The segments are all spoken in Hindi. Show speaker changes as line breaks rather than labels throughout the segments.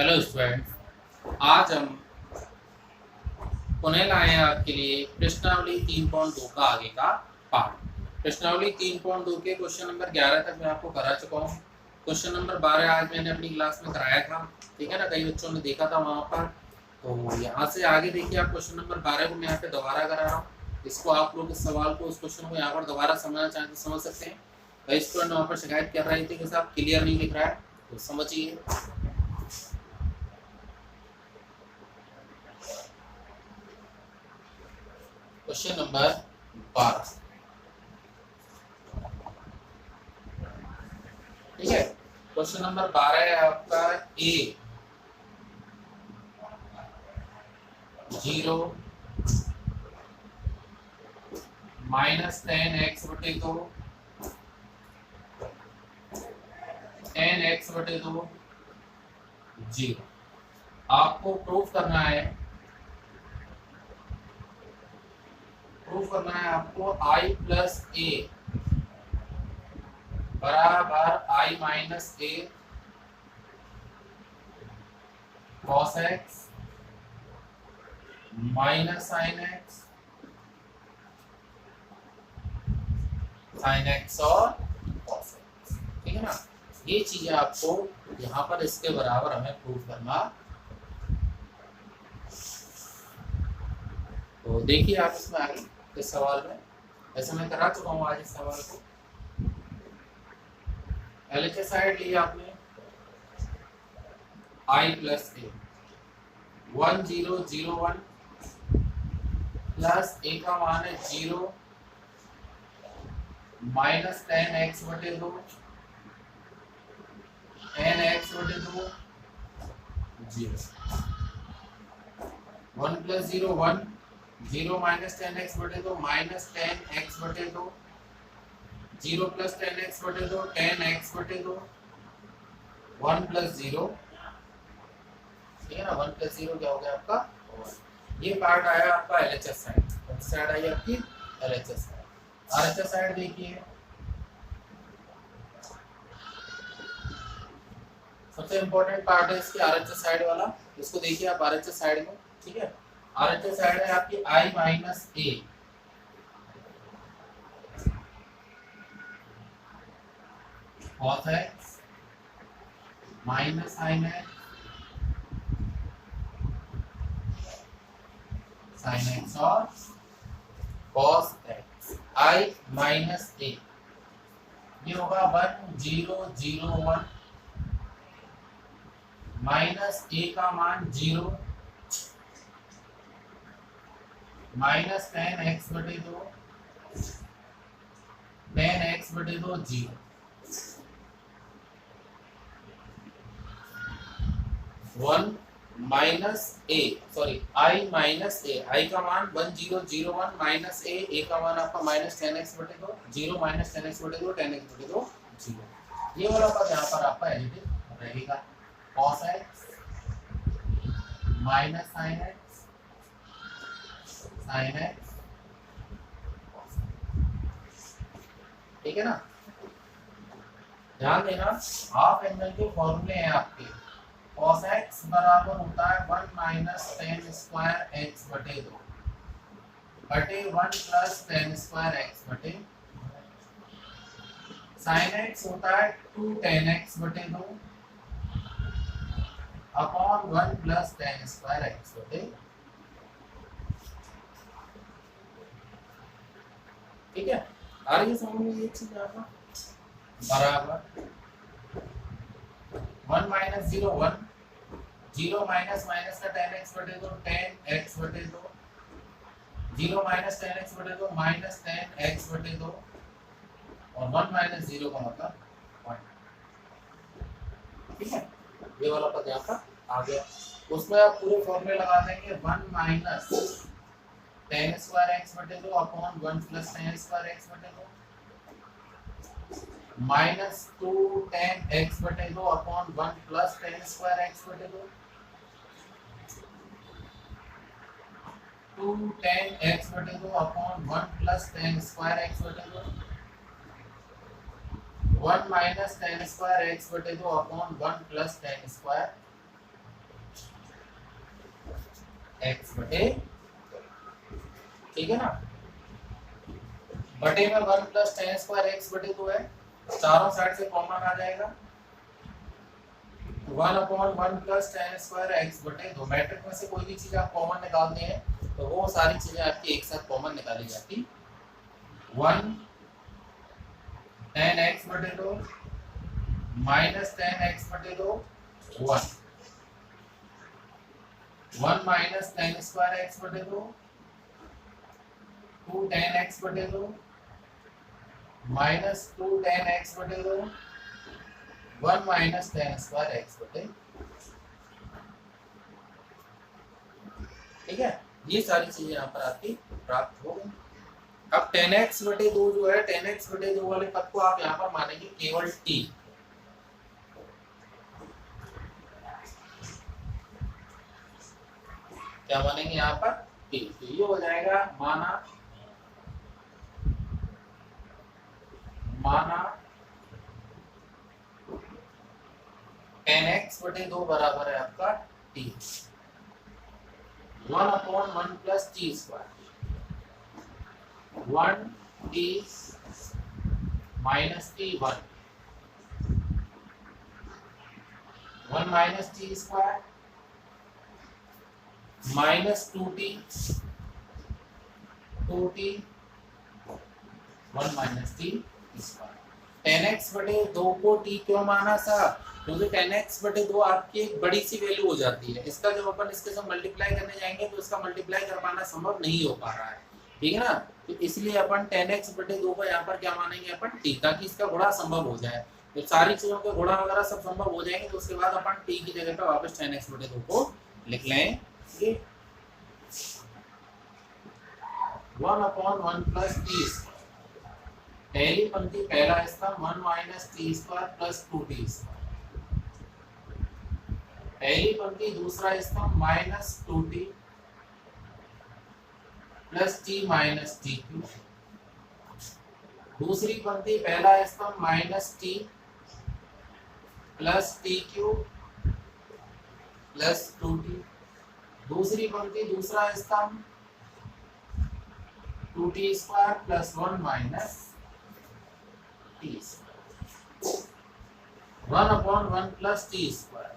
हेलो स्टूडेंट, आज हम पुनः लाए हैं आपके लिए प्रश्नावली 3.2 का आगे का पार्ट। प्रश्नावली 3.2 के क्वेश्चन नंबर 11 तक मैं आपको करा चुका हूँ। क्वेश्चन नंबर 12 आज मैंने अपनी क्लास में कराया था, ठीक है ना। कई बच्चों ने देखा था वहाँ पर, तो यहाँ से आगे देखिए आप क्वेश्चन नंबर 12 को मैं यहाँ पे दोबारा करा रहा हूँ। इसको आप लोग इस सवाल को, इस क्वेश्चन को यहाँ पर दोबारा समझना चाहें तो समझ सकते हैं। कई स्टूडेंट वहाँ पर शिकायत कर रहे थे कि साहब क्लियर नहीं दिख रहा है, तो समझिए। क्वेश्चन नंबर 12, ठीक है। क्वेश्चन नंबर 12 है आपका ए 0 माइनस 10x/2 10x/2 0। आपको प्रूफ करना है, आपको i प्लस ए बराबर i minus A cos x minus sine x और कॉस एक्स, ठीक है ना। ये चीजें आपको यहाँ पर इसके बराबर हमें प्रूफ करना। तो देखिए आप इसमें आगे इस सवाल में, ऐसे मैं करा चुका हूँ आज इस सवाल को। LHS साइड ली आपने i प्लस ए 1001 प्लस ए का मान है 0 minus 10x/2 10x/2 0 1 plus 0 1 0 minus 10x/2 minus 10x/2 0 plus 10x/2 10x/2 1 plus 0, ठीक है ना। 1 प्लस 0 क्या हो गया आपका 1। ये पार्ट आया आपका LHS साइड। कौन सी साइड आई आपकी LHS साइड। RHS साइड देखिए, सबसे इंपॉर्टेंट पार्ट है इसकी RHS साइड वाला। इसको देखिए आप RHS साइड में, ठीक है। RHS साइड है आपकी i minus A cos x minus sin x sin x और cos x i माइनस ए, ये होगा 1001 माइनस ए का मान 0 minus 10x/2 10x/2 0 1 minus A sorry i minus A, i का मान 1001 माइनस ए का मान आपका minus 10x/2 0 minus 10x/2 10x/2 0। ये वाला पद यहाँ पर आपका एडिटिव रहेगा cos x minus sin x sin x, ठीक है ना। ध्यान देना, हाफ एंगल के फॉर्मूले हैं आपके। cos x बराबर होता है 1 माइनस टेन स्क्वायर एक्स बटे 2 बटे 1 प्लस टेन स्क्वायर एक्स बटे। sin x होता है 2 टेन एक्स बटे 2 upon 1 plus ten square x बटे, ठीक है। आ रही है समझ में ये चीज आपका बराबर 1 माइनस 0 1 0 माइनस माइनस का 10x/2 10x/2 0 minus 10x/2 minus 10x/2 और 1 माइनस 0 का मतलब 1, ठीक है। ये वाला पद यहाँ पर आ गया। उसमें आप पूरे फॉर्मूले लगा देंगे 1 minus 10 square x/2 upon 1 plus 10 square x/2 minus 2 10x/2 upon 1 plus 10 square x/2 2 10x/2 upon 1 plus 10 square x/2 1 minus 10 square x/2 upon 1 plus 10 square x बटे, ठीक है ना, बटे में 1 प्लस टेन स्क्वायर एक्स बटे 2 है, चारों साइड से कॉमन आ जाएगा, 1/1 प्लस टेन स्क्वायर एक्स बटे 2। मैट्रिक्स में से कोई भी चीज आप कॉमन निकालते हैं तो वो सारी चीजें आपकी एक साथ कॉमन निकाली जाती। 1 tan x बटे 2 माइनस tan x बटे 2 1, 1 माइनस tan स्क्वायर x बटे 2 2 tan x बटे 2 माइनस 2 tan x बटे 2 1 माइनस tan स्क्वायर x बटे, ठीक है। ये सारी चीजें यहाँ पर आपकी प्राप्त हो गई। अब tan x बटे 2 जो है, tan x बटे 2 वाले पद को आप यहाँ पर मानेंगे केवल t, क्या मानेंगे यहाँ पर t, तो ये हो जाएगा माना tan x बटे 2 बराबर है आपका t, 1/1 plus t square, 1 t minus t 1, 1 minus t square minus 2t 1 minus t square. tan x बटे 2 को t क्यों माना सा, क्योंकि tan x बटे 2 आपकी एक बड़ी सी वैल्यू हो जाती है। इसका जब अपन इसके साथ मल्टीप्लाई करने जाएंगे तो इसका मल्टीप्लाई कर पाना संभव नहीं हो पा रहा है, ठीक है ना, तो इसलिए अपन tan x बटे 2 को यहाँ पर क्या मानेंगे अपन t, ताकि इसका गुणा संभव हो जाए। तो सारी चीजों के गुणा वगैरह सब संभव हो जाएंगे तो उसके बाद अपन t की जगह पर वापस tan x बटे 2 को लिख लेंगे 1/1 प्लस t स्क्वायर, पहली पंक्ति पहला स्तंभ 1 minus t square plus 2t square, पहली पंक्ति दूसरा स्तंभ minus 2t plus t minus t cube, दूसरी पंक्ति पहला स्तंभ minus t plus t cube plus 2t, दूसरी पंक्ति दूसरा स्तंभ 2t square plus 1 minus t square, 1/1 plus t square,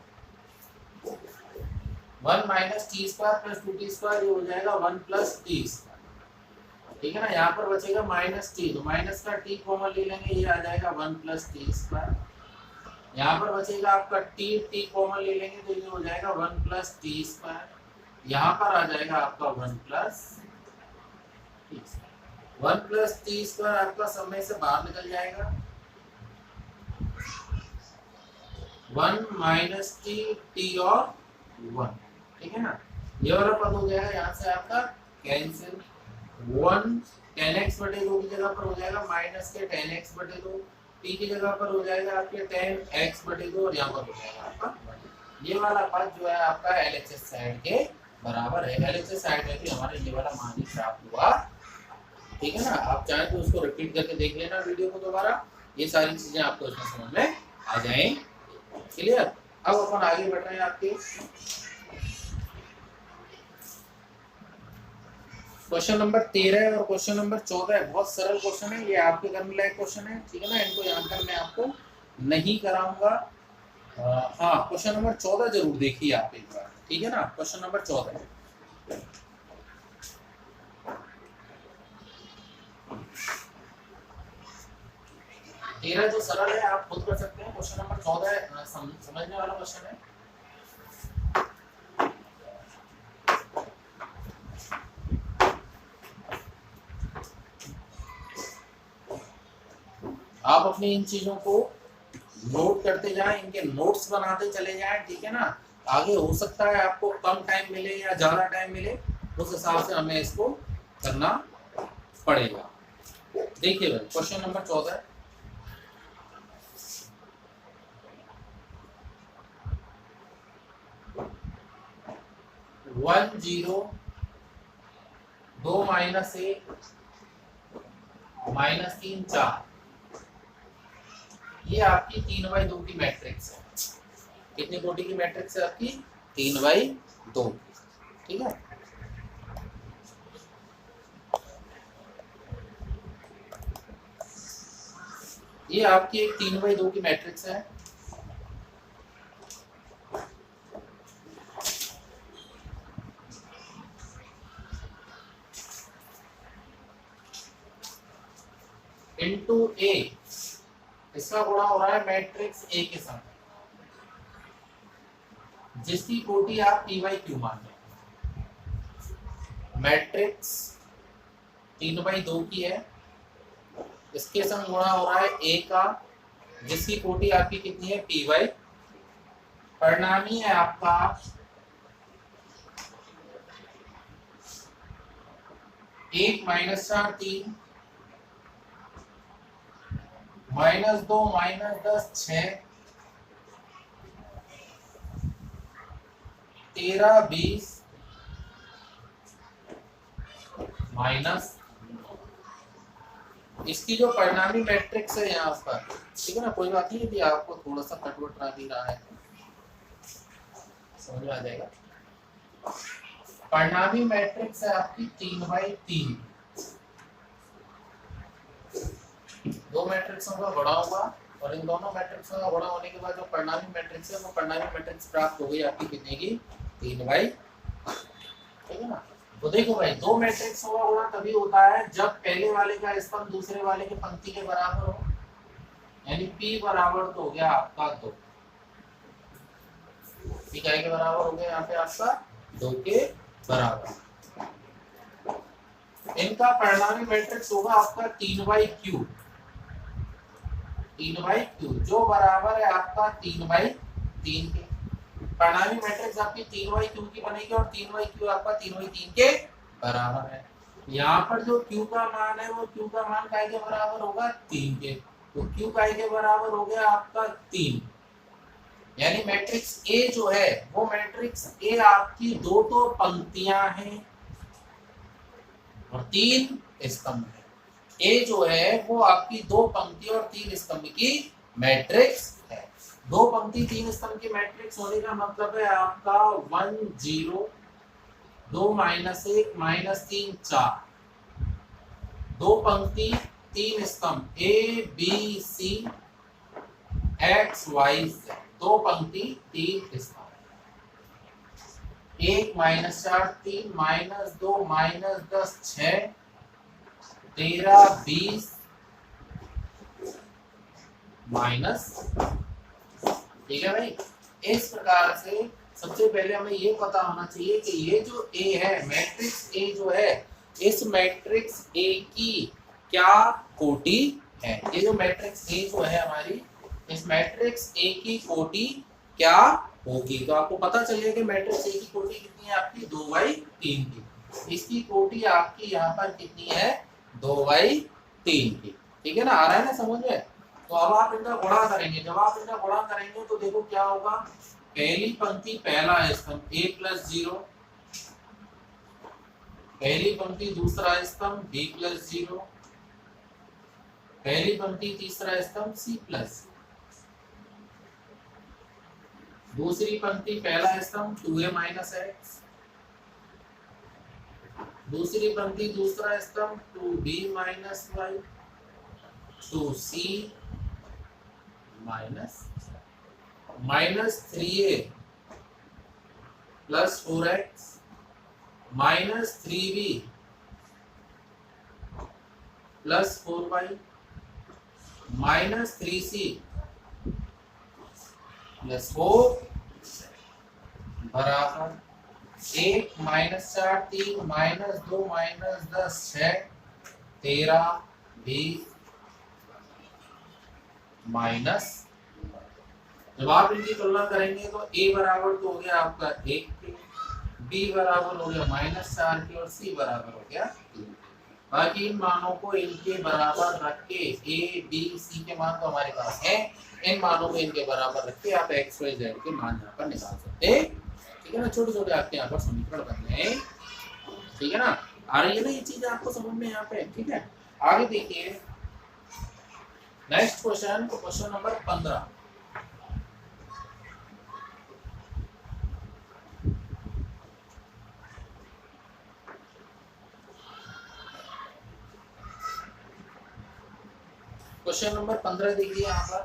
1 minus t square plus 2t square, ये हो जाएगा 1 प्लस t स्क्वायर, ठीक है ना। यहाँ पर बचेगा माइनस t, तो माइनस का t कॉमन ले लेंगे, ये आ जाएगा 1 प्लस t स्क्वायर। यहाँ पर बचेगा आपका t कॉमन ले लेंगे तो ये हो जाएगा 1 प्लस t स्क्वायर, यहाँ पर आ जाएगा आपका 1 plus t square, 1 plus t square आपका समय से बाहर निकल जाएगा, 1 माइनस t और 1, ठीक है ना, ये वाला पद हो जाएगा यहाँ से आपका कैंसिल, 1 tan x बटे 2 की जगह पर हो जाएगा माइनस के tan x बटे 2, t की जगह पर हो जाएगा आपके tan x बटे 2 और यहाँ पर हो जाएगा आपका, ये वाला पद जो है आपका LHS साइड के बराबर है। LHS साइड में भी हमारे ये वाला मान ही प्राप्त हुआ, ठीक है ना। आप चाहें तो उसको रिपीट करके देख लेना वीडियो को दोबारा, ये सारी चीजें आपको इसमें समझ में आ जाएं, क्लियर। अब अपन आगे बढ़ रहे हैं आपके क्वेश्चन नंबर 13 और क्वेश्चन नंबर 14, बहुत सरल क्वेश्चन है, ये आपके करने लायक क्वेश्चन है, ठीक है ना, इनको यहाँ पर मैं आपको नहीं कराऊंगा। हाँ, क्वेश्चन नंबर 14 जरूर देखिए आप एक बार, ठीक है ना, क्वेश्चन नंबर 14 13 जो सरल है आप खुद कर सकते हैं, क्वेश्चन नंबर 14 समझने वाला क्वेश्चन है। आप अपनी इन चीजों को नोट करते जाएं, इनके नोट्स बनाते चले जाएं, ठीक है ना। आगे हो सकता है आपको कम टाइम मिले या ज्यादा टाइम मिले, उस हिसाब से हमें इसको करना पड़ेगा। देखिए भाई क्वेश्चन नंबर 14 1 0 2 माइनस 1 माइनस 3 4, ये आपकी 3/2 की मैट्रिक्स है। कितनी कोटि की मैट्रिक्स है आपकी? 3/2, ठीक है। ये आपकी एक 3/2 की मैट्रिक्स है। इनटू ए, इसका गुणा हो रहा है मैट्रिक्स ए के साथ, जिसकी कोटि आप p/q मान लें। मैट्रिक्स 3/2 की है, इसके संग गुणा हो रहा है ए का, जिसकी कोटि आपकी कितनी है p/, परिणामी है आपका 1 - 4 3 -2 -10 6 13 20 माइनस इसकी जो परिणामी मैट्रिक्स है यहाँ पर, ठीक है ना, कोई बात नहीं, यदि आपको थोड़ा सा कटवट आ भी रहा है समझ में आ जाएगा। परिणामी मैट्रिक्स है आपकी 3/3, दो मैट्रिक्सों का गुणा होगा और इन दोनों मैट्रिक्सों का गुणा होने के बाद जो परिणामी मैट्रिक्स है वो परिणामी मैट्रिक्स प्राप्त हो गई आपकी कितने की 3/, ठीक है ना। तो देखो भाई, दो मैट्रिक्स का गुणा तभी होता है जब पहले वाले का स्तंभ दूसरे वाले की पंक्ति के बराबर हो, यानी p बराबर तो हो गया आपका 2, p क्या के बराबर हो गया यहाँ पे आपका 2 के बराबर। इनका परिणामी मैट्रिक्स होगा आपका 3/q, 3/q जो बराबर है आपका 3/3 के। परिणामी मैट्रिक्स आपकी 3/q की बनेगी और 3/q आपका 3/3 के बराबर है। यहाँ पर जो q का मान है वो q का मान काय के बराबर होगा 3 के, तो q काय के बराबर हो गया आपका 3, यानी मैट्रिक्स A जो है वो मैट्रिक्स A आपकी 2 तो पंक्तियां हैं और 3 स्तंभ है। A जो है वो आपकी 2 पंक्ति और 3 स्तंभ की मैट्रिक्स है। 2 पंक्ति 3 स्तंभ की मैट्रिक्स होने का मतलब है आपका 1 0 2 - 1 -3 4, 2 पंक्ति 3 स्तंभ A B C X Y Z, 2 पंक्ति 3 स्तंभ, 1 - 4 3 -2 -10 6 13 20 माइनस, ठीक है भाई। इस प्रकार से सबसे पहले हमें ये पता होना चाहिए कि ये जो A है, मैट्रिक्स A जो है, इस मैट्रिक्स A की क्या कोटि है। ये जो मैट्रिक्स A जो है हमारी, इस मैट्रिक्स A की कोटि क्या होगी। तो आपको पता चलेगा कि मैट्रिक्स A की कोटि कितनी है आपकी 2/3 की। इसकी कोटि आपकी यहाँ पर कितनी है 2/3 की, ठीक है ना, आ रहा है ना समझ में। तो अब आप इनका गुणा करेंगे, जब आप इनका गुणा करेंगे तो देखो क्या होगा, पहली पंक्ति पहला स्तंभ A + 0, पहली पंक्ति दूसरा स्तंभ B + 0, पहली पंक्ति तीसरा स्तंभ C +, दूसरी पंक्ति पहला स्तंभ 2A - x, दूसरी पंक्ति दूसरा स्तंभ 2B - y, 2C -3A + 4x -3B + 4y -3C + 4 बराबर 1 - 4 3 -2 -10 6 13 20 माइनस। जब आप इनकी तुलना करेंगे तो A बराबर तो हो गया आपका 1 के, B बराबर हो गया -4 के और C बराबर हो गया 3। बाकी इन मानों को इनके बराबर रख के A B C के मान तो हमारे पास है, इन मानों को इनके बराबर रख के आप x y z के मान यहाँ पर निकाल सकते हैं, ठीक है ना। छोटे छोटे आपके यहाँ पर समीकरण बनने हैं, ठीक है ना। आ रही है ना ये चीजें आपको समझ में यहाँ पे, ठीक है। आगे देखिए next question, question number 15। Question number 15 देखिए यहाँ पर।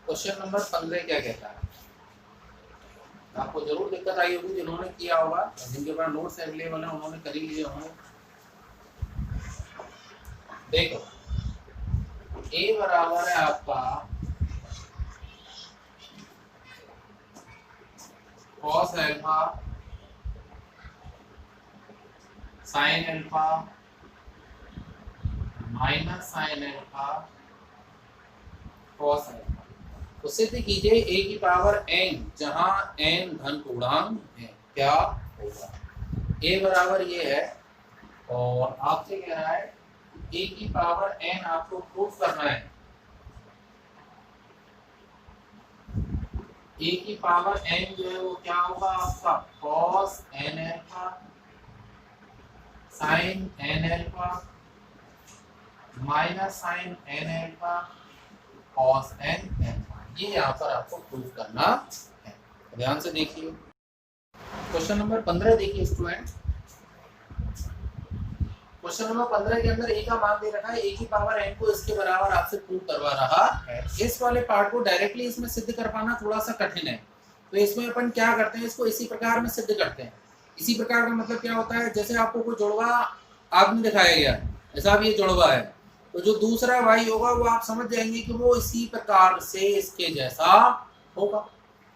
क्वेश्चन नंबर 15 क्या कहता है? आपको जरूर दिक्कत आई होगी जिन्होंने किया होगा, जिनके पास नोट्स अवेलेबल है उन्होंने कर ही लिए होंगे। देखो ए बराबर है आपका cos alpha sin alpha minus sin alpha cos alpha. तो सिद्ध कीजिए a की पावर n जहां n धन पूर्णांक है क्या होगा। a बराबर ये है और आपसे कह रहा है a की पावर n आपको प्रूफ करना है। a की पावर n जो है वो क्या होगा आपका cos n alpha sin n alpha minus sin n alpha cos n alpha. ये यहाँ पर आपको प्रूफ करना है। ध्यान से देखिए क्वेश्चन नंबर 15 देखिए स्टूडेंट। क्वेश्चन नंबर 15 के अंदर a का मान दे रखा है, a की पावर n को इसके बराबर आपसे प्रूव करवा रहा है। इस वाले पार्ट को डायरेक्टली इसमें सिद्ध कर पाना थोड़ा सा कठिन है, तो इसमें अपन क्या करते हैं, इसको इसी प्रकार में सिद्ध करते हैं। इसी प्रकार का मतलब क्या होता है, जैसे आपको कोई जुड़वा आदमी दिखाया गया है, जैसा अब ये जुड़वा है, तो जो दूसरा भाई होगा वो आप समझ जाएंगे कि वो इसी प्रकार से इसके जैसा होगा।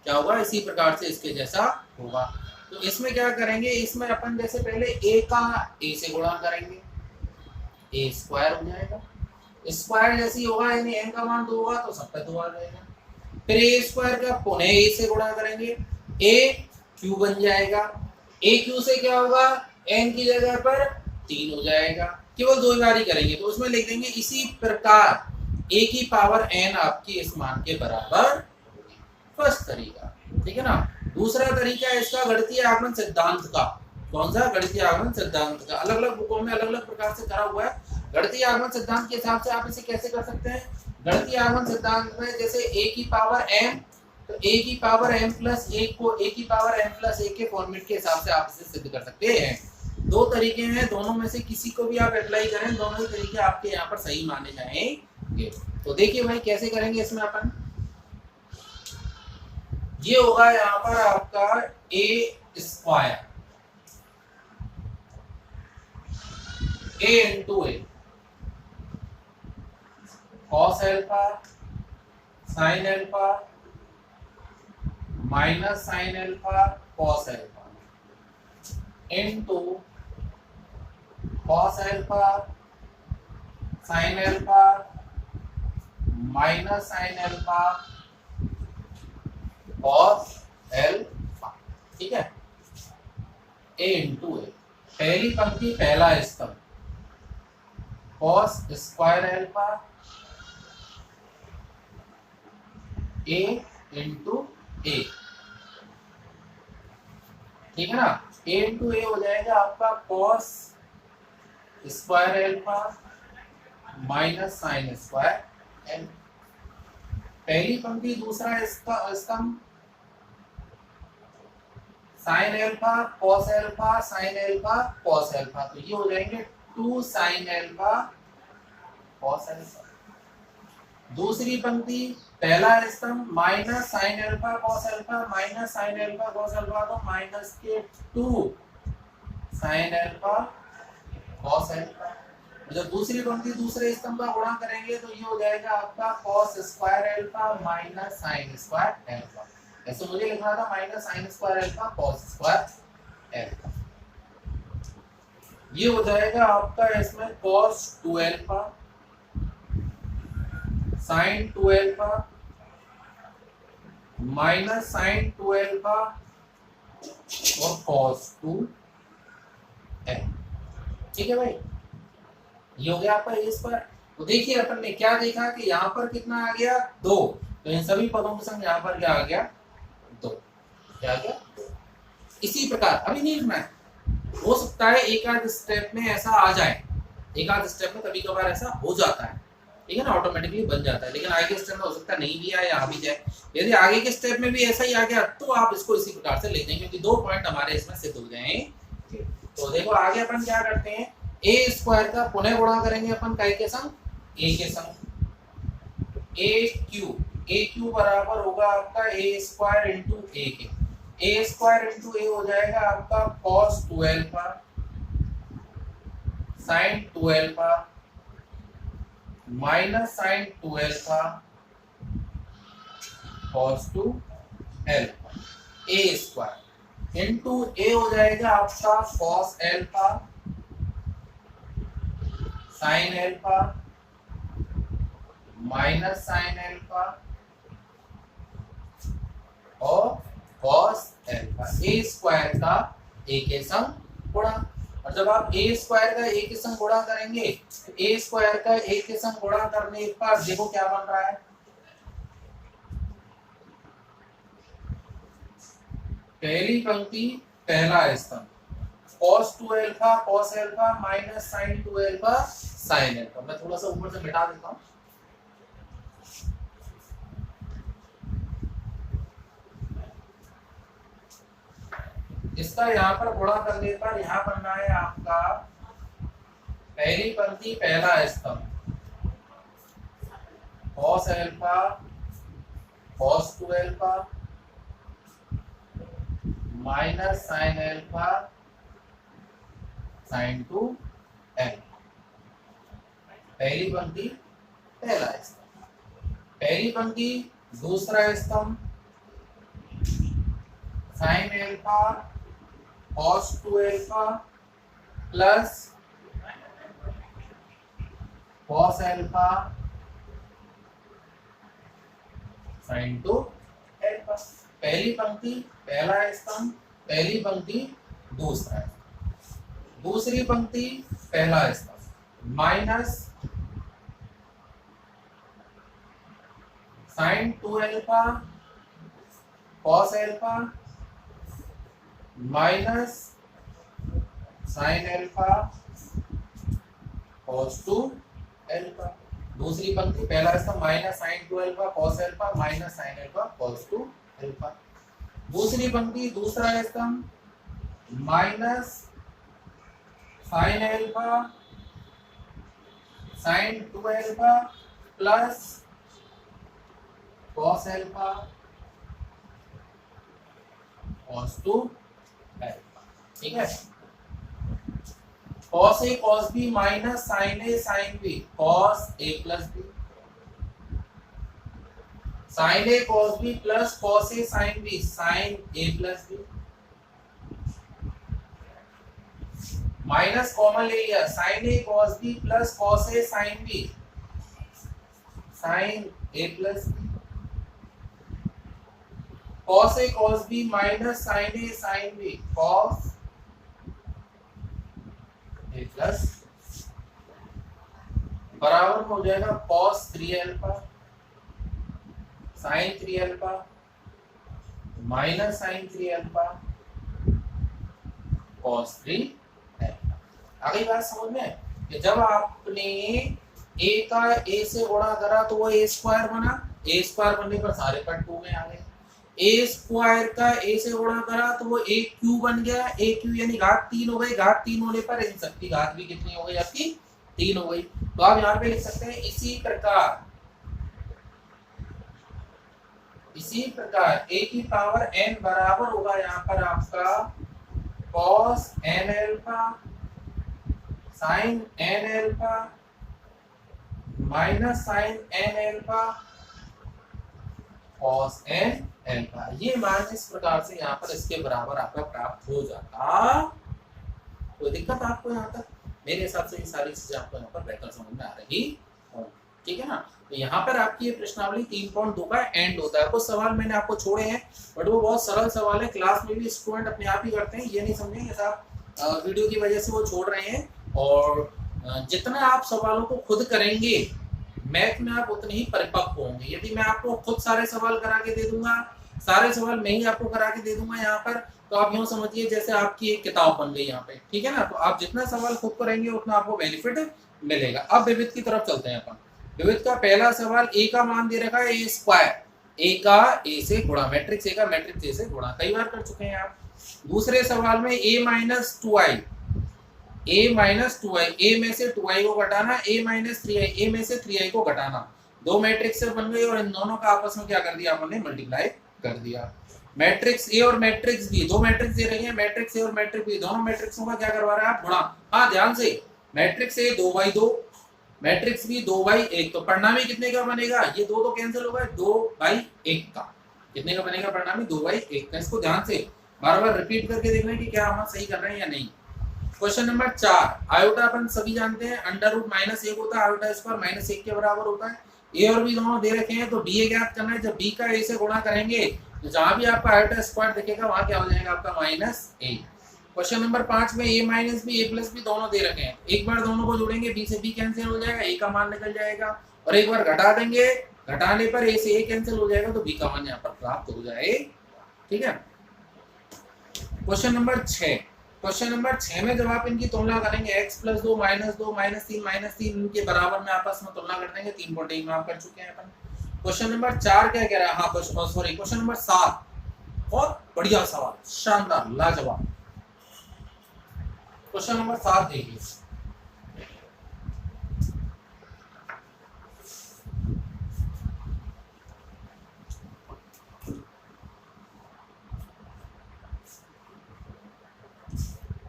क्या होगा? इसी प्रकार से इसके जैसा होगा। तो इसमें क्या करेंगे, इसमें अपन जैसे पहले a का a से गुणा करेंगे, a स्क्वायर हो जाएगा। स्क्वायर जैसी होगा यानी n का मान 2 होगा तो सब पे 2 आ जाएगा। फिर a स्क्वायर का पुनः a से गुणा करेंगे, a क्यू बन जाएगा। a क्यू से क्या होगा, n की जगह पर 3 हो जाएगा। केवल 2 बार ही करेंगे तो उसमें लिख देंगे इसी प्रकार a की पावर n आपकी इस मान के बराबर होगी। फर्स्ट तरीका, ठीक है ना। दूसरा तरीका है इसका गणितीय आगमन सिद्धांत का। कौन सा? गणितीय आगमन सिद्धांत का। अलग अलग बुकों में अलग अलग प्रकार से करा हुआ है। गणितीय आगमन सिद्धांत के हिसाब से आप इसे कैसे कर सकते हैं, गणितीय आगमन सिद्धांत में जैसे a की पावर m, तो a की पावर m प्लस 1 को a की पावर m प्लस 1 के फॉर्मेट के हिसाब से आप इसे सिद्ध कर सकते हैं। 2 तरीके हैं, दोनों में से किसी को भी आप अप्लाई करें, दोनों ही तरीके आपके यहाँ पर सही माने जाएंगे। तो देखिए भाई कैसे करेंगे इसमें अपन। ये होगा यहाँ पर आपका a square a into a cos alpha sin alpha minus sin alpha cos alpha into cos alpha sin alpha minus sin alpha cos alpha. ठीक है, a इंटू a, पहली पंक्ति पहला स्तंभ cos square alpha a into a, ठीक है ना। a इंटू a हो जाएगा आपका cos square alpha minus sine square L. पहली पंक्ति दूसरा स्तंभ sine alpha cos alpha sine alpha cos alpha, तो ये हो जाएंगे 2 साइन अल्फा cos अल्फा। दूसरी पंक्ति पहला स्तंभ minus sine alpha cos alpha minus sine alpha cos alpha, तो माइनस के 2 साइन अल्फा cos अल्फा। जब दूसरी पंक्ति दूसरे स्तंभ का गुणा करेंगे तो ये हो जाएगा आपका cos square alpha minus sine square alpha. ऐसे मुझे लिखना था minus sine square alpha cos square alpha. ये हो जाएगा आपका इसमें cos 2 alpha sin 2 alpha minus sin 2 alpha और cos 2 अल्फा। ठीक है भाई, ये हो गया आपका इस पर। तो देखिए अपन ने क्या देखा कि यहाँ पर कितना आ गया 2, तो इन सभी पदों के संग यहाँ पर क्या आ गया 2, क्या आ गया 2। इसी प्रकार अभी नहीं लिखना है, हो सकता है एक आध स्टेप में ऐसा आ जाए, एक आध स्टेप में कभी कभार ऐसा हो जाता है, ठीक है ना, ऑटोमेटिकली बन जाता है। लेकिन आगे के स्टेप में हो सकता है नहीं भी आए, आ भी जाए। यदि आगे के स्टेप में भी ऐसा ही आ गया तो आप इसको इसी प्रकार से लिख दें, क्योंकि 2 पॉइंट हमारे इसमें सिद्ध हो जाएंगे। तो देखो आगे अपन क्या करते हैं, ए स्क्वायर का पुनः गुणा करेंगे अपन काय के संग, ए के संग। ए क्यू बराबर होगा आपका ए स्क्वायर इंटू ए के। ए स्क्वायर इंटू ए हो जाएगा आपका cos 2 alpha sin 2 alpha minus sin 2 alpha cos 2 alpha. A square into A हो जाएगा आपका cos alpha sin alpha minus sin alpha और cos अल्फा। ए स्क्वायर का ए के संग गुणा, और जब आप ए स्क्वायर का ए के संग गुणा करेंगे, ए स्क्वायर का ए के संग गुणा करने पर देखो क्या बन रहा है, पहली पंक्ति पहला स्तंभ cos 2 alpha minus sin 2 alpha sin alpha. मैं थोड़ा सा ऊपर से मिटा देता हूं। इसका यहाँ पर गुणा करने पर यहाँ बनना है आपका पहली पंक्ति पहला स्तंभ cos alpha cos 2 alpha minus sin alpha sin 2 alpha. पहली पंक्ति पहला स्तंभ, पहली पंक्ति दूसरा स्तंभ sin alpha cos 2 alpha plus cos alpha sin 2 alpha. पहली पंक्ति पहला स्तंभ, पहली पंक्ति दूसरा स्तंभ, दूसरी पंक्ति पहला स्तंभ minus sin 2 alpha cos alpha minus sin alpha cos 2 alpha. दूसरी पंक्ति पहला स्तंभ minus sin 2 alpha cos alpha minus sin alpha cos 2 alpha. दूसरी पंक्ति दूसरा स्तंभ minus sin alpha sin 2 alpha plus cos alpha cos 2 alpha. ठीक है, cos a cos b minus sin a sin b cos a plus b, sin a cos b plus cos a sin b sin a plus b, minus common ले लिया sin a cos b plus cos a sin b sin a plus b, cos a cos b minus sin a sin b cos a plus बराबर हो जाएगा cos 3 alpha sin 3 alpha minus sin 3 alpha cos 3 alpha. अगली बात समझ में कि जब आपने a का a से गुणा करा तो वो a स्क्वायर बना, a स्क्वायर बनने पर सारे पद 2 में आ गए। ए स्क्वायर का ए से गुणा करा तो वो ए क्यू बन गया, ए क्यू यानी घात 3 हो गई, घात 3 होने पर इन सबकी घात भी कितनी हो गई आपकी 3 हो गई। तो आप यहाँ पे लिख सकते हैं इसी प्रकार ए की पावर n बराबर होगा यहाँ पर आपका cos n alpha sin n alpha minus sin n alpha cos n alpha. ये मान इस प्रकार से यहाँ पर इसके बराबर आपका प्राप्त हो जाता। कोई दिक्कत आपको यहाँ तक? मेरे हिसाब से ये सारी चीजें आपको यहाँ पर बेहतर समझ में आ रही होंगी, ठीक है ना। तो यहाँ पर आपकी ये प्रश्नावली 3.2 का एंड होता है। कुछ सवाल मैंने आपको छोड़े हैं बट वो बहुत सरल सवाल है, क्लास में भी स्टूडेंट अपने आप ही करते हैं, ये नहीं समझेंगे साहब वीडियो की वजह से वो छोड़ रहे हैं। और जितना आप सवालों को खुद करेंगे मैथ में आप उतने ही परिपक्व होंगे। यदि मैं आपको खुद सारे सवाल करा के दे दूंगा, सारे सवाल मैं ही आपको करा के दे दूंगा यहाँ पर, तो आप यूँ समझिए जैसे आपकी एक किताब बन गई यहाँ पे, ठीक है ना। तो आप जितना सवाल खुद करेंगे उतना आपको बेनिफिट मिलेगा। अब विविध की तरफ चलते हैं अपन। विविध का पहला सवाल ए का मान दे रखा है ए स्क्वायर, ए का ए से गुणा, मैट्रिक्स ए का मैट्रिक्स ए से गुणा, कई बार कर चुके हैं आप। दूसरे सवाल में a minus 2i a minus 2i, a में से 2i को घटाना, a माइनस 3i, a में से 3i को घटाना, दो मैट्रिक्स बन गई और इन दोनों का आपस में क्या कर दिया अपन ने, मल्टीप्लाई कर दिया। मैट्रिक्स ए और मैट्रिक्स बी, दो मैट्रिक्स दे रही है, मैट्रिक्स ए और मैट्रिक्स बी, दोनों मैट्रिक्सों का क्या करवा रहे हैं आप, गुणा। हाँ ध्यान से, मैट्रिक्स ए 2/2, मैट्रिक्स बी 2/1, तो परिणामी कितने का बनेगा, ये दो तो कैंसिल होगा, 2/1 का कितने का बनेगा परिणामी, 2/1 का। इसको ध्यान से बार बार रिपीट करके देखना है कि क्या हम सही कर रहे हैं या नहीं। क्वेश्चन नंबर 4, आयोटा अपन सभी जानते हैं अंडर रूट -1 होता है, आयोटा स्क्वायर -1 के बराबर होता है। ए और बी दोनों दे रखे हैं, तो बी ज्ञात करना है। जब बी का ए से गुणा करेंगे तो जहां भी आपका आयोटा स्क्वायर दिखेगा वहां क्या हो जाएगा आपका -1। क्वेश्चन नंबर 5 में a minus B, a plus B दोनों दे रखे हैं, एक बार दोनों को जोड़ेंगे b से b कैंसिल हो जाएगा, a का मान निकल जाएगा, और एक बार घटा देंगे, घटाने पर a से a कैंसिल हो जाएगा, तो b का मान यहाँ पर प्राप्त हो जाएगा। ठीक है। क्वेश्चन नंबर 6, क्वेश्चन नंबर 6 में जब आप इनकी तुलना करेंगे x + 2 -2 -3 इनके बराबर में आपस में तुलना कर देंगे, 3.1 में आप कर चुके हैं अपन। क्वेश्चन नंबर 4 क्या कह रहा है, हाँ क्वेश्चन नंबर 7, बहुत बढ़िया सवाल, शानदार, लाजवाब। क्वेश्चन नंबर 7 देखिए,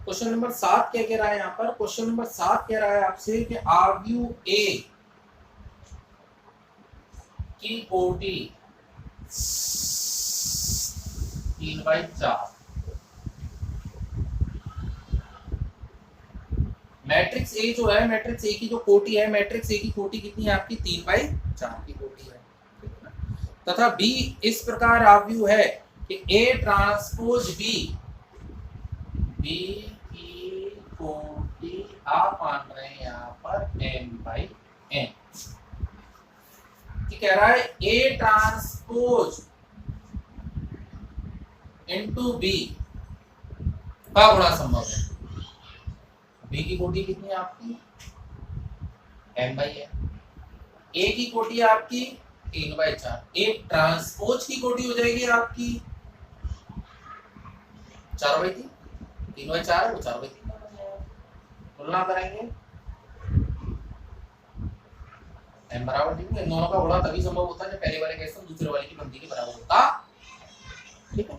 क्वेश्चन नंबर 7 क्या कह रहा है यहाँ पर, क्वेश्चन नंबर 7 कह रहा है आपसे कि आव्यूह A की कोटि 3/4, मैट्रिक्स ए जो है, मैट्रिक्स ए की जो कोटि है, मैट्रिक्स ए की कोटि कितनी है आपकी, 3/4 की कोटि है, तथा बी इस प्रकार आव्यूह है कि ए ट्रांसपोज बी, बी की कोटि आप मान रहे हैं यहाँ पर m/n, कि कह रहा है ए ट्रांसपोज इनटू बी का गुणा संभव है। बी की कोटि कितनी है आपकी, m/n, ए की कोटि आपकी 3/4, ए ट्रांसपोज की कोटि हो जाएगी आपकी 4/3, 3/4 वो 4/3 तुलना करेंगे, m बराबर 3, इन दोनों का गुणा तभी संभव होता है जब पहले वाले का स्तंभ दूसरे वाले की पंक्ति के बराबर होता। ठीक है।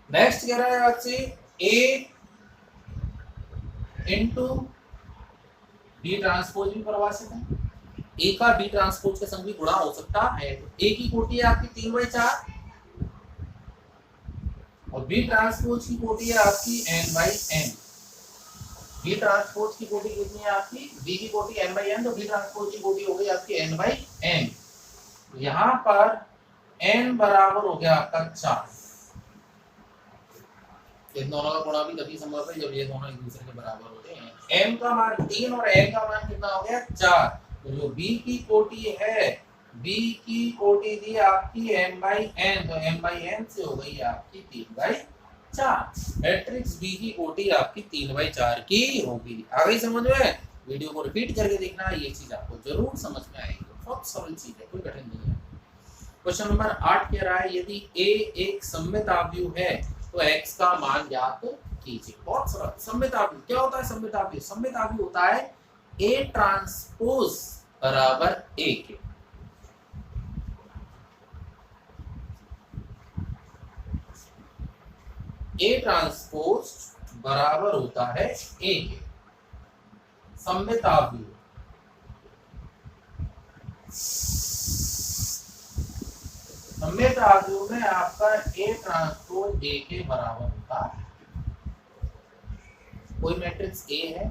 नेक्स्ट कह रहा है आपसे a इनटू बी ट्रांसपोज भी परिभाषित है, a का b ट्रांसपोज के संग भी गुणा हो सकता है। तो a की कोटि है आपकी 3/4 और b ट्रांसपोज की कोटि है आपकी n/n, b ट्रांसपोज की कोटि कितनी है आपकी, b की कोटि n/n, तो b ट्रांसपोज की कोटि हो गई आपकी n/n। यहाँ पर n बराबर हो गया आपका 4, इन दोनों का गुणा भी तभी संभव है जब ये दोनों एक दूसरे के बराबर होते हैं। m का मान 3 और n का मान कितना हो गया 4, तो जो b की कोटि है, b की कोटि दी आपकी m/n, तो m/n से हो गई आपकी 3/4, मैट्रिक्स b की कोटि आपकी 3/4 की होगी। आ गई समझ में? वीडियो को रिपीट करके देखना, ये चीज आपको जरूर समझ में आएगी, बहुत सरल चीज है, कोई कठिन नहीं है। क्वेश्चन नंबर 8 कह रहा है यदि a एक सममित आव्यूह है तो x का मान ज्ञात कीजिए। बहुत सरल। सममित आव्यूह क्या होता है? सममित आव्यूह, सममित आव्यूह होता है a ट्रांसपोज बराबर a के। a ट्रांसपोज बराबर होता है a के। सममित आव्यूह सममित आव्यूह में आपका a ट्रांसपोज a के बराबर होता है। कोई मैट्रिक्स a है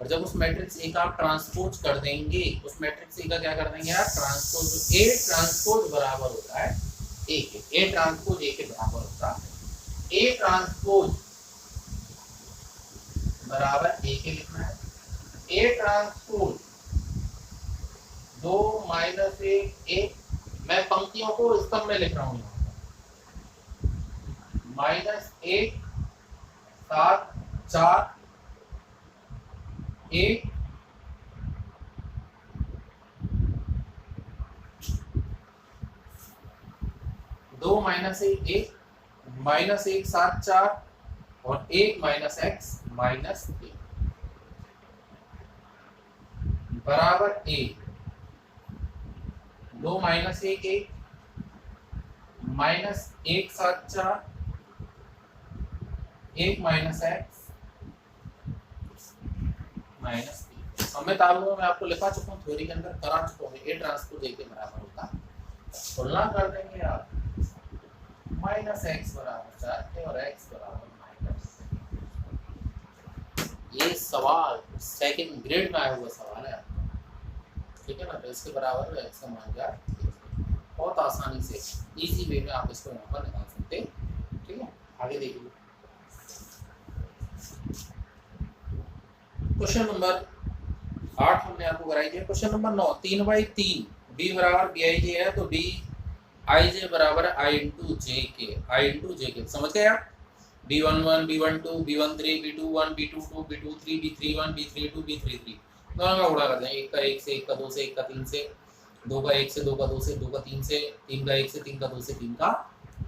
और जब उस मैट्रिक्स a का आप ट्रांसपोज कर देंगे, उस मैट्रिक्स a का क्या कर देंगे आप ट्रांसपोज, a ट्रांसपोज बराबर होता है a के, a ट्रांसपोज a के बराबर होता है। a ट्रांसपोज बराबर a के लिखना है। a ट्रांसपोज 2 - 1 मैं पंक्तियों को स्तंभ में लिख रहा हूँ, -1 7 4 1 2 - 1 1 -1 7 4 और 1 माइनस एक्स माइनस ए बराबर 1, 2 minus 1 1 minus 1 7 4 1 minus x minus B. समय तालुओं में आपको लिखा चुका हूँ, थ्योरी के अंदर करा चुका हूँ, ए ट्रांसपोज ए के बराबर होता। तुलना कर देंगे आप, माइनस एक्स बराबर 4 के और एक्स बराबर माइनस। ये सवाल सेकंड ग्रेड में आया हुआ सवाल है आपका, ठीक है ना। तो इसके बराबर एक्स का मान क्या, बहुत आसानी से इजी वे में आप इसको यहाँ पर निकाल सकते हैं, ठीक है। आगे देखिए क्वेश्चन नंबर 8 हमने आपको कराई है। क्वेश्चन नंबर 9, 3/3 b बराबर bij है, तो b ij बराबर i इंटू जे के। समझ गए आप? b11 b12 b13 b21 b22 b23 b31 b32 b33 दोनों का गुणा कर दें, एक का 1 से, एक का 2 से, एक का 3 से, 2 का 1 से, 2 का 2 से, 2 का 3 से, 3 का 1 से, 3 का 2 से, 3 का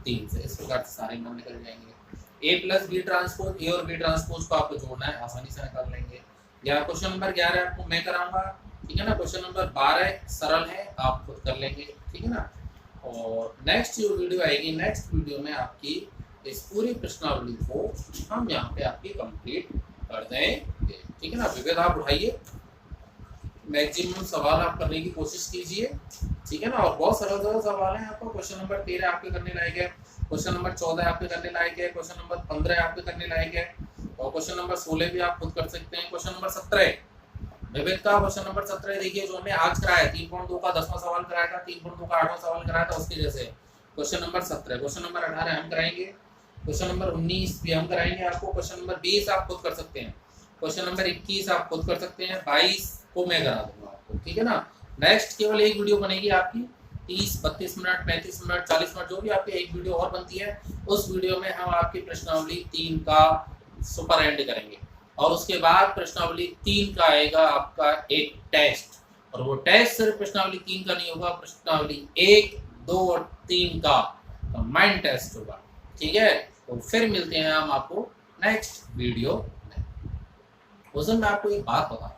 3 से। इस प्रकार से सारे मान निकल जाएंगे। a प्लस बी ट्रांसपोज, ए और बी ट्रांसपोज को आपको जोड़ना है, आसानी से निकाल लेंगे। या क्वेश्चन नंबर 11 आपको मैं कराऊंगा, ठीक है ना। क्वेश्चन नंबर 12 सरल है, आप खुद कर लेंगे, ठीक है ना। और नेक्स्ट जो वीडियो आएगी, नेक्स्ट वीडियो में आपकी इस पूरी प्रश्नावली को हम यहाँ पे आपकी कंप्लीट कर देंगे, ठीक है ना। विविध आप उठाइए, मैक्सिमम सवाल आप करने की कोशिश कीजिए, ठीक है ना। और बहुत सरल सरल सवाल हैं आपको। क्वेश्चन नंबर 13 आपके करने लायक है, क्वेश्चन नंबर 14 आपके करने लायक है, क्वेश्चन नंबर 15 आपके करने लायक है, और क्वेश्चन नंबर 16 भी आप खुद कर सकते हैं। क्वेश्चन नंबर 17 विविध का क्वेश्चन नंबर 17 देखिए, जो हमने आज कराया 3.2 का 10वां सवाल कराया था, 3.2 का 8वां सवाल कराया था, उसके जैसे क्वेश्चन नंबर 17। क्वेश्चन नंबर 18 हम कराएंगे, क्वेश्चन नंबर 19 भी हम कराएंगे आपको, क्वेश्चन नंबर 20 आप खुद कर सकते हैं, क्वेश्चन नंबर 21 आप खुद कर सकते हैं, 22 को मैं करा दूंगा आपको, ठीक है ना। नेक्स्ट केवल एक वीडियो बनेगी आपकी, 30 32 मिनट 35 मिनट 40 मिनट जो भी आपकी एक वीडियो और बनती है, उस वीडियो में हम आपकी प्रश्नावली 3 का सुपर एंड करेंगे। और उसके बाद प्रश्नावली 3 का आएगा आपका एक टेस्ट, और वो टेस्ट सिर्फ प्रश्नावली 3 का नहीं होगा, प्रश्नावली 1 2 और 3 का कंबाइंड टेस्ट होगा, ठीक है। तो फिर मिलते हैं हम आपको नेक्स्ट वीडियो में। उस दिन मैं आपको एक बात बता रहा था,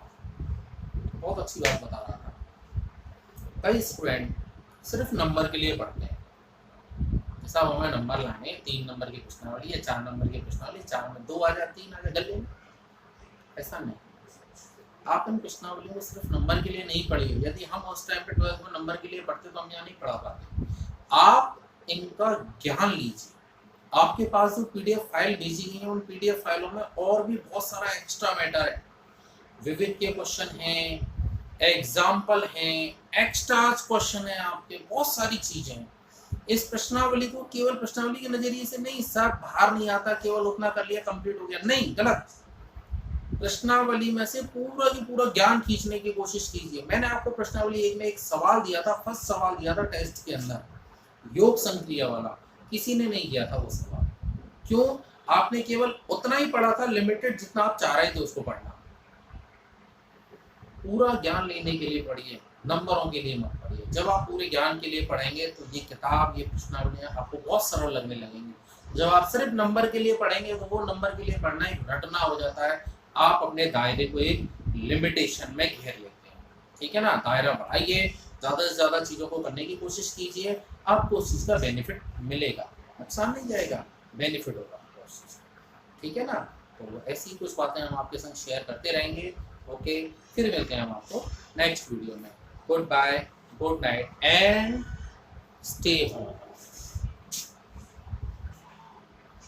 बहुत अच्छी बात बता रहा था। कई स्टूडेंट सिर्फ नंबर के लिए पढ़ते हैं, जैसा हमें नंबर लाने 3 नंबर की प्रश्नावली या 4 नंबर की प्रश्नावली, 4 में 2 आ जाए 3 आ जाए गले में, ऐसा नहीं। आप इन प्रश्नावलियों को सिर्फ नंबर के लिए नहीं पढ़िए। यदि हम उस टाइम पे 12th में नंबर के लिए पढ़ते तो हम यहाँ नहीं पढ़ा पाते। आप इनका ज्ञान लीजिए। आपके पास जो पीडीएफ फाइल भेजी गई है, उन पीडीएफ फाइलों में और भी बहुत सारा एक्स्ट्रा मैटर है, विविध के क्वेश्चन हैं, एग्जाम्पल हैं, एक्स्ट्रा क्वेश्चन है, आपके बहुत सारी चीजें हैं। इस प्रश्नावली को केवल प्रश्नावली के नजरिए से नहीं, सर बाहर नहीं आता, केवल उतना कर लिया कंप्लीट हो गया, नहीं, गलत। प्रश्नावली में से पूरा की पूरा ज्ञान खींचने की कोशिश कीजिए। मैंने आपको प्रश्नावली 1 में एक सवाल दिया था, फर्स्ट सवाल दिया था टेस्ट के अंदर, योग संक्रिया वाला, किसी ने नहीं किया था वो सवाल। क्यों? आपने केवल उतना ही पढ़ा था, लिमिटेड जितना आप चाह रहे थे उसको पढ़ना। पूरा ज्ञान लेने के लिए पढ़िए, नंबरों के लिए मत पढ़िए। जब आप पूरे ज्ञान के लिए पढ़ेंगे तो ये किताब, ये प्रश्नावलियां आपको बहुत सरल लगने लगेंगी। जब आप सिर्फ नंबर के लिए पढ़ेंगे तो वो नंबर के लिए पढ़ना एक रटना हो जाता है। आप अपने दायरे को एक लिमिटेशन में घेर लेते हैं, ठीक है ना। दायरा बढ़ाइए, ज़्यादा से ज़्यादा चीज़ों को करने की कोशिश कीजिए, आपको उस चीज़ का बेनिफिट मिलेगा, नुकसान नहीं जाएगा, बेनिफिट होगा आपको उस चीज़, ठीक है ना। तो ऐसी कुछ बातें हम आपके साथ शेयर करते रहेंगे। ओके, फिर मिलते हैं हम आपको नेक्स्ट वीडियो में। Good bye, good night and stay home.